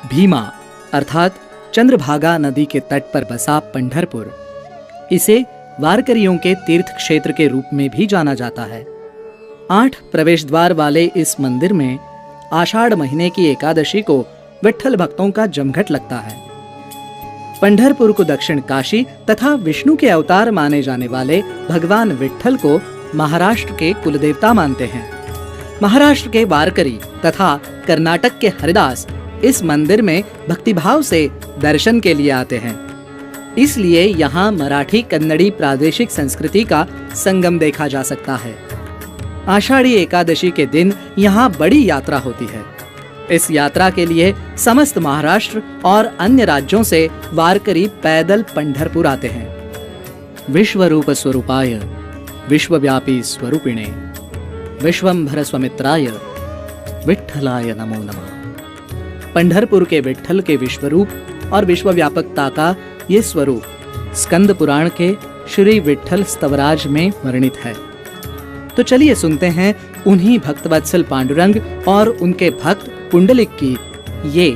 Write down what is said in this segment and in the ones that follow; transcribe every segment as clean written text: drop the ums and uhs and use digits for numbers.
भीमा अर्थात चंद्रभागा नदी के तट पर बसा पंढरपुर, इसे वारकरियों के तीर्थ क्षेत्र के रूप में भी जाना जाता है। 8 प्रवेश द्वार वाले इस मंदिर में आषाढ़ महीने की एकादशी को विट्ठल भक्तों का जमघट लगता है। पंढरपुर को दक्षिण काशी तथा विष्णु के अवतार माने जाने वाले भगवान विट्ठल को महाराष्ट्र के कुलदेवता मानते हैं। महाराष्ट्र के वारकरी तथा कर्नाटक के हरिदास इस मंदिर में भक्तिभाव से दर्शन के लिए आते हैं। इसलिए यहाँ मराठी कन्नड़ी प्रादेशिक संस्कृति का संगम देखा जा सकता है। आषाढ़ी एकादशी के दिन यहाँ बड़ी यात्रा होती है। इस यात्रा के लिए समस्त महाराष्ट्र और अन्य राज्यों से वारकरी पैदल पंढरपुर आते हैं। विश्वरूप स्वरूपाय विश्वव्यापी स्वरूपिणे विश्वंभर स्वमित्राय विट्ठलाय नमो नमः। पंढरपुर के विट्ठल के विश्वरूप और विश्वव्यापकता का ये स्वरूप स्कंद पुराण के श्री विट्ठल स्तवराज में वर्णित है। तो चलिए सुनते हैं उन्हीं भक्तवत्सल पांडुरंग और उनके भक्त पुंडलिक की ये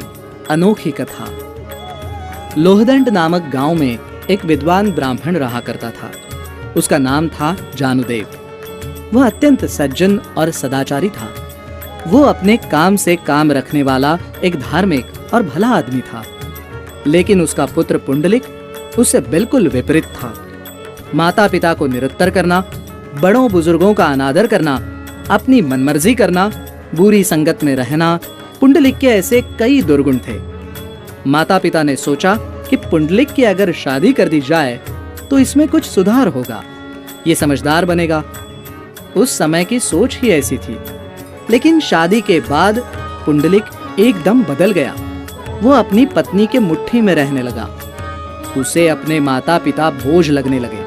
अनोखी कथा। लोहदंड नामक गांव में एक विद्वान ब्राह्मण रहा करता था। उसका नाम था जानुदेव। वह अत्यंत सज्जन और सदाचारी था। वो अपने काम से काम रखने वाला एक धार्मिक और भला आदमी था। लेकिन उसका पुत्र पुंडलिक उससे बिल्कुल विपरीत था। माता पिता को निरुत्तर करना, बड़ों बुजुर्गों का अनादर करना, अपनी मनमर्जी करना, बुरी संगत में रहना, पुंडलिक के ऐसे कई दुर्गुण थे। माता पिता ने सोचा कि पुंडलिक की अगर शादी कर दी जाए तो इसमें कुछ सुधार होगा, ये समझदार बनेगा। उस समय की सोच ही ऐसी थी। लेकिन शादी के बाद पुंडलिक एकदम बदल गया। वो अपनी पत्नी के मुट्ठी में रहने लगा। उसे अपने माता पिता बोझ लगने लगे।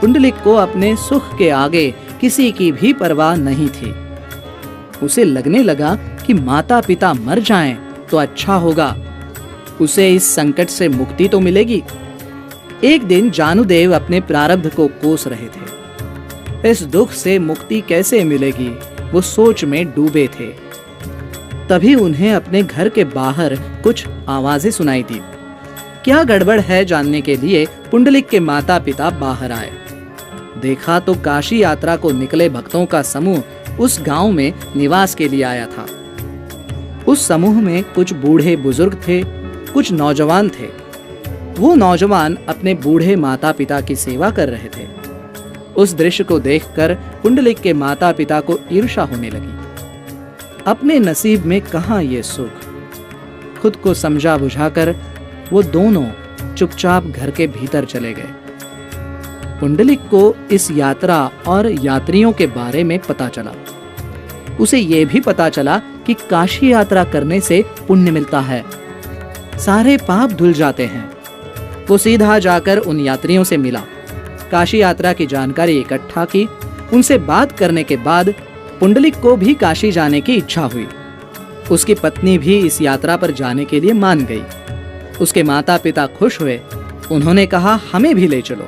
पुंडलिक को अपने सुख के आगे किसी की भी परवाह नहीं थी। उसे लगने लगा कि माता पिता मर जाएं तो अच्छा होगा, उसे इस संकट से मुक्ति तो मिलेगी। एक दिन जानुदेव अपने प्रारब्ध को कोस रहे थे। इस दुख से मुक्ति कैसे मिलेगी, वो सोच में डूबे थे। तभी उन्हें अपने घर के बाहर कुछ आवाजें सुनाई दी। क्या गड़बड़ है जानने के लिए पुंडलिक के माता पिता बाहर आए। देखा तो काशी यात्रा को निकले भक्तों का समूह उस गांव में निवास के लिए आया था। उस समूह में कुछ बूढ़े बुजुर्ग थे, कुछ नौजवान थे। वो नौजवान अपने बूढ़े माता पिता की सेवा कर रहे थे। उस दृश्य को देखकर पुंडलिक के माता पिता को ईर्ष्या होने लगी। अपने नसीब में कहां ये सुख। खुद को समझा बुझाकर वो दोनों चुपचाप घर के भीतर चले गए। पुंडलिक को इस यात्रा और यात्रियों के बारे में पता चला। उसे ये भी पता चला कि काशी यात्रा करने से पुण्य मिलता है, सारे पाप धुल जाते हैं। वो सीधा जाकर उन यात्रियों से मिला, काशी यात्रा की जानकारी इकट्ठा की। उनसे बात करने के बाद पुंडलिक को भी काशी जाने की इच्छा हुई। उसकी पत्नी भी इस यात्रा पर जाने के लिए मान गई। उसके माता पिता खुश हुए। उन्होंने कहा, हमें भी ले चलो।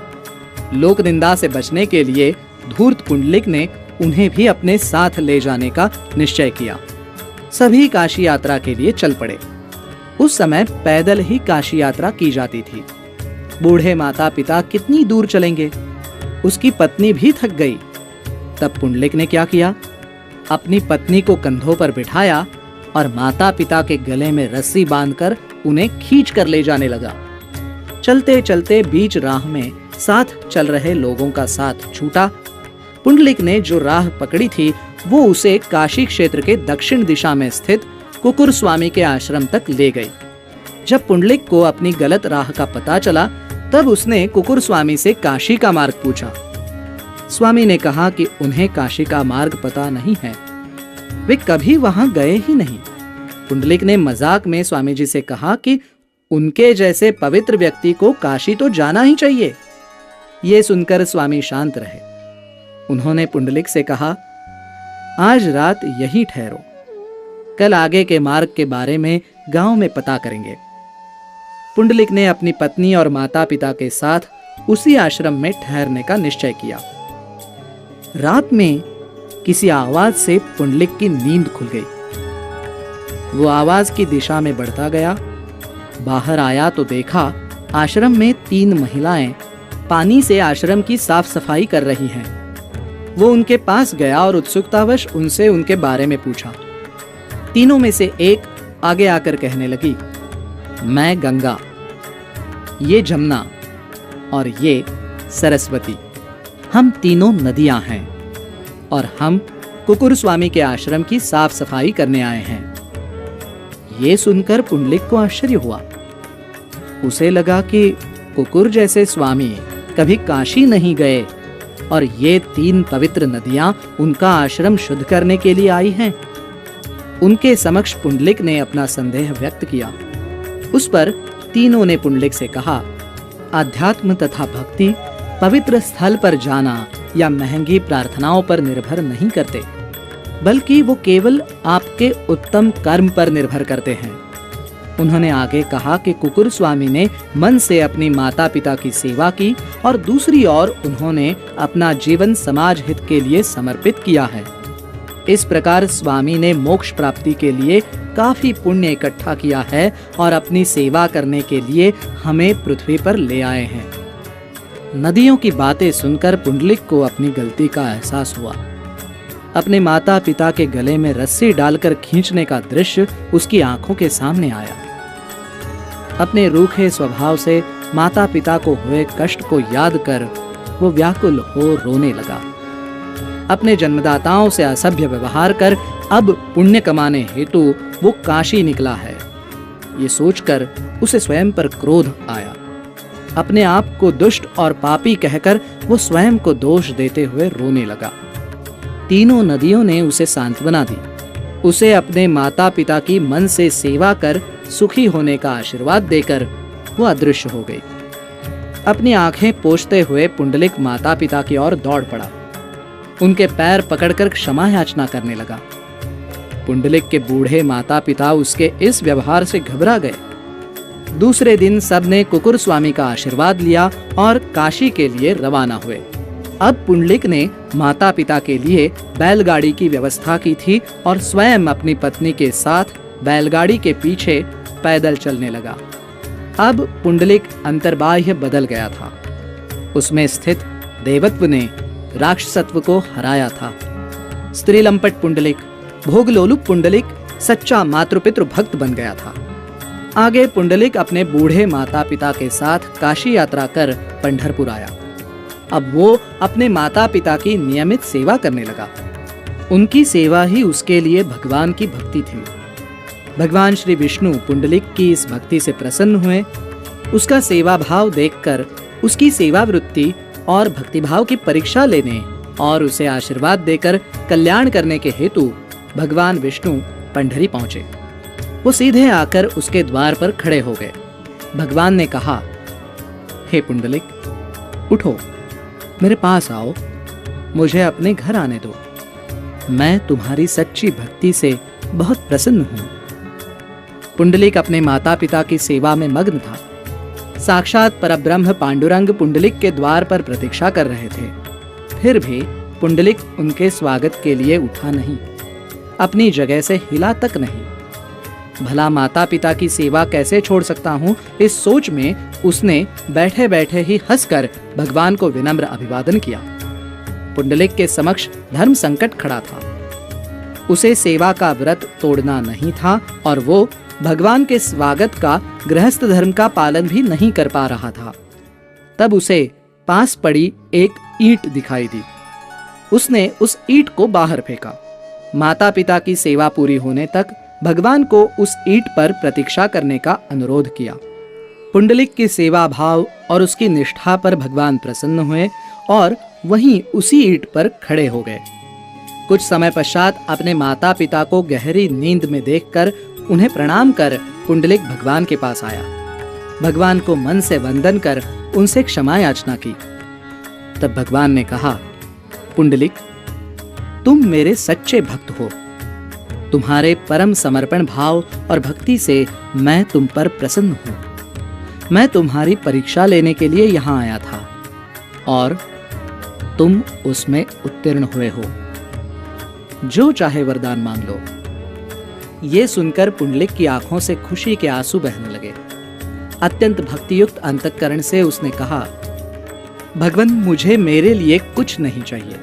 लोक निंदा से बचने के लिए धूर्त पुंडलिक ने उन्हें भी अपने साथ ले जाने का निश्चय किया। सभी काशी यात्रा के लिए चल पड़े। उस समय पैदल ही काशी यात्रा की जाती थी। बूढ़े माता पिता कितनी दूर चलेंगे। उसकी पत्नी भी थक गई। तब पुंडलिक ने क्या किया, अपनी पत्नी को कंधों पर बिठाया और माता पिता के गले में रस्सी बांधकर उन्हें खींच कर ले जाने लगा। चलते चलते बीच राह में साथ चल रहे लोगों का साथ छूटा। पुंडलिक ने जो राह पकड़ी थी वो उसे काशी क्षेत्र के दक्षिण दिशा में स्थित कुकुर स्वामी के आश्रम तक ले गई। जब पुंडलिक को अपनी गलत राह का पता चला तब उसने कुकुर स्वामी से काशी का मार्ग पूछा। स्वामी ने कहा कि उन्हें काशी का मार्ग पता नहीं है, वे कभी वहां गए ही नहीं। पुंडलिक ने मजाक में स्वामी जी से कहा कि उनके जैसे पवित्र व्यक्ति को काशी तो जाना ही चाहिए। ये सुनकर स्वामी शांत रहे। उन्होंने पुंडलिक से कहा, आज रात यहीं ठहरो, कल आगे के मार्ग के बारे में गांव में पता करेंगे। पुंडलिक ने अपनी पत्नी और माता पिता के साथ उसी आश्रम में ठहरने का निश्चय किया। रात में किसी आवाज से पुंडलिक की नींद खुल गई। वो आवाज की दिशा में बढ़ता गया। बाहर आया तो देखा आश्रम में 3 महिलाएं पानी से आश्रम की साफ सफाई कर रही हैं। वो उनके पास गया और उत्सुकतावश उनसे उनके बारे में पूछा। तीनों में से एक आगे आकर कहने लगी, मैं गंगा, ये जमुना और ये सरस्वती, हम तीनों नदियां हैं और हम कुकुर स्वामी के आश्रम की साफ सफाई करने आए हैं। ये सुनकर पुंडलिक को आश्चर्य हुआ। उसे लगा कि कुकुर जैसे स्वामी कभी काशी नहीं गए और ये 3 पवित्र नदियां उनका आश्रम शुद्ध करने के लिए आई हैं। उनके समक्ष पुंडलिक ने अपना संदेह व्यक्त किया। उस पर तीनों ने पुंडलिक से कहा, आध्यात्म तथा भक्ति पवित्र स्थल पर जाना या महंगी प्रार्थनाओं पर निर्भर नहीं करते, बल्कि वो केवल आपके उत्तम कर्म पर निर्भर करते हैं। उन्होंने आगे कहा कि कुकुर स्वामी ने मन से अपनी माता पिता की सेवा की और दूसरी ओर उन्होंने अपना जीवन समाज हित के लिए समर्पित किया है। इस प्रकार स्वामी ने मोक्ष प्राप्ति के लिए काफी पुण्य इकट्ठा किया है और अपनी सेवा करने के लिए हमें पृथ्वी पर ले आए हैं। नदियों की बातें सुनकर पुंडलिक को अपनी गलती का एहसास हुआ। अपने माता पिता के गले में रस्सी डालकर खींचने का दृश्य उसकी आंखों के सामने आया। अपने रूखे स्वभाव से माता पिता को हुए कष्ट को याद कर वो व्याकुल हो रोने लगा। अपने जन्मदाताओं से असभ्य व्यवहार कर अब पुण्य कमाने हेतु वो काशी निकला है, ये सोचकर उसे स्वयं पर क्रोध आया। अपने आप को दुष्ट और पापी कहकर वो स्वयं को दोष देते हुए रोने लगा। तीनों नदियों ने उसे सांत्वना दी। उसे अपने माता पिता की मन से सेवा कर सुखी होने का आशीर्वाद देकर वो अदृश्य हो गई। अपनी आंखें पोंछते हुए पुंडलिक माता पिता की ओर दौड़ पड़ा। उनके पैर पकड़कर क्षमा याचना करने लगा। पुंडलिक के बूढ़े माता पिता उसके इस व्यवहार से घबरा गए। दूसरे दिन सबने कुकुर स्वामी का आशीर्वाद लिया और काशी के लिए रवाना हुए। अब पुंडलिक ने माता पिता के लिए बैलगाड़ी की व्यवस्था की थी और स्वयं अपनी पत्नी के साथ बैलगाड़ी के पीछे पैदल चलने लगा। अब पुंडलिक अंतर्बाह्य बदल गया था। उसमें स्थित देवत्व ने राक्षसत्व को हराया था। स्त्रीलंपट पुंडलिक, भोगलोलुप पुंडलिक सच्चा मातृपितृ भक्त बन गया था। आगे पुंडलिक अपने बूढ़े माता पिता के साथ काशी यात्रा कर पंढरपुर आया। अब वो अपने माता पिता की नियमित सेवा करने लगा। उनकी सेवा ही उसके लिए भगवान की भक्ति थी। भगवान श्री विष्णु पुंडलिक की इस भक्ति से प्रसन्न हुए। उसका सेवा भाव देखकर उसकी सेवा वृत्ति और भक्तिभाव की परीक्षा लेने और उसे आशीर्वाद देकर कल्याण करने के हेतु भगवान विष्णु पंढरी पहुंचे। वो सीधे आकर उसके द्वार पर खड़े हो गए। भगवान ने कहा, हे पुंडलिक, उठो, मेरे पास आओ, मुझे अपने घर आने दो। मैं तुम्हारी सच्ची भक्ति से बहुत प्रसन्न हूं। पुंडलिक अपने माता पिता की सेवा में मग्न था। साक्षात परब्रह्म पांडुरंग पुंडलिक के द्वार पर प्रतीक्षा कर रहे थे। फिर भी पुंडलिक उनके स्वागत के लिए उठा नहीं, अपनी जगह से हिला तक नहीं। भला माता पिता की सेवा कैसे छोड़ सकता हूँ, इस सोच में उसने बैठे बैठे ही हंसकर भगवान को विनम्र अभिवादन किया। पुंडलिक के समक्ष धर्म संकट खड़ा था। उसे सेवा का व्रत तोड़ना नहीं था और वो भगवान के स्वागत का गृहस्थ धर्म का पालन भी नहीं कर पा रहा था। तब उसे पास पड़ी एक ईंट दिखाई दी। उसने उस ईंट को बाहर फेंका। माता पिता की सेवा पूरी होने तक भगवान को उस ईंट पर प्रतीक्षा करने का अनुरोध किया। पुंडलिक की सेवा भाव और उसकी निष्ठा पर भगवान प्रसन्न हुए और वहीं उसी ईंट पर खड़े हो गए। कुछ समय पश्चात अपने माता पिता को गहरी नींद में देखकर उन्हें प्रणाम कर पुंडलिक भगवान के पास आया। भगवान को मन से वंदन कर उनसे क्षमा याचना की। तब भगवान ने कहा, पुंडलिक, तुम मेरे सच्चे भक्त हो। तुम्हारे परम समर्पण भाव और भक्ति से मैं तुम पर प्रसन्न हूं। मैं तुम्हारी परीक्षा लेने के लिए यहां आया था और तुम उसमें उत्तीर्ण हुए हो। जो चाहे वरदान मांग लो। ये सुनकर पुंडलिक की आंखों से खुशी के आंसू बहने लगे। अत्यंत भक्तियुक्त अंतःकरण से उसने कहा, भगवान, मुझे मेरे लिए कुछ नहीं चाहिए,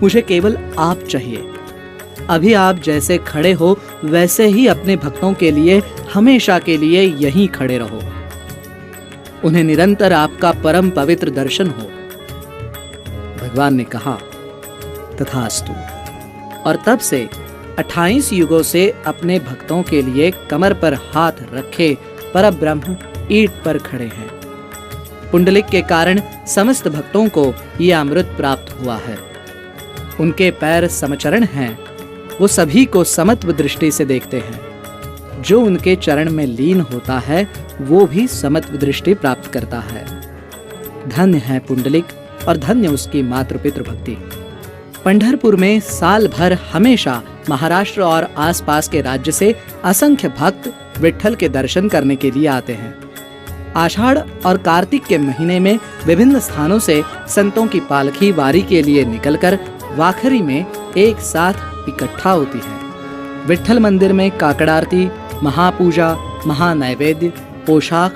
मुझे केवल आप चाहिए। अभी आप जैसे खड़े हो वैसे ही अपने भक्तों के लिए हमेशा के लिए यहीं खड़े रहो। उन्हें निरंतर आपका परम पवित्र दर्शन हो। भगवान ने कहा, तथास्तु। और तब से 28 युगों से अपने भक्तों के लिए कमर पर हाथ रखे परब्रह्म ईंट पर खड़े हैं। पुंडलिक के कारण समस्त भक्तों को यह अमृत प्राप्त हुआ है। उनके पैर समचरण हैं, वो सभी को समत्व दृष्टि से देखते हैं। जो उनके चरण में लीन होता है वो भी समत्व दृष्टि प्राप्त करता है। धन्य है पुंडलिक और धन्य उसकी मातृपितृ भक्ति। पंढरपुर में साल भर हमेशा महाराष्ट्र और आसपास के राज्य से असंख्य भक्त विट्ठल के दर्शन करने के लिए आते हैं। आषाढ़ और कार्तिक के महीने में विभिन्न स्थानों से संतों की पालकी वारी के लिए निकलकर वाखरी में एक साथ इकट्ठा होती है। विट्ठल मंदिर में काकड़ आरती, महापूजा, महानैवेद्य, पोशाक,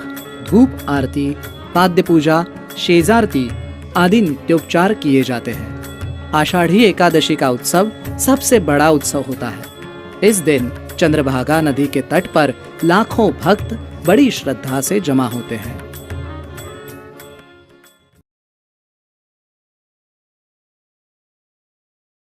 धूप आरती, पाद्य पूजा, शेजारती आदि नित्योपचार किए जाते हैं। आषाढ़ी एकादशी का उत्सव सबसे बड़ा उत्सव होता है। इस दिन चंद्रभागा नदी के तट पर लाखों भक्त बड़ी श्रद्धा से जमा होते हैं।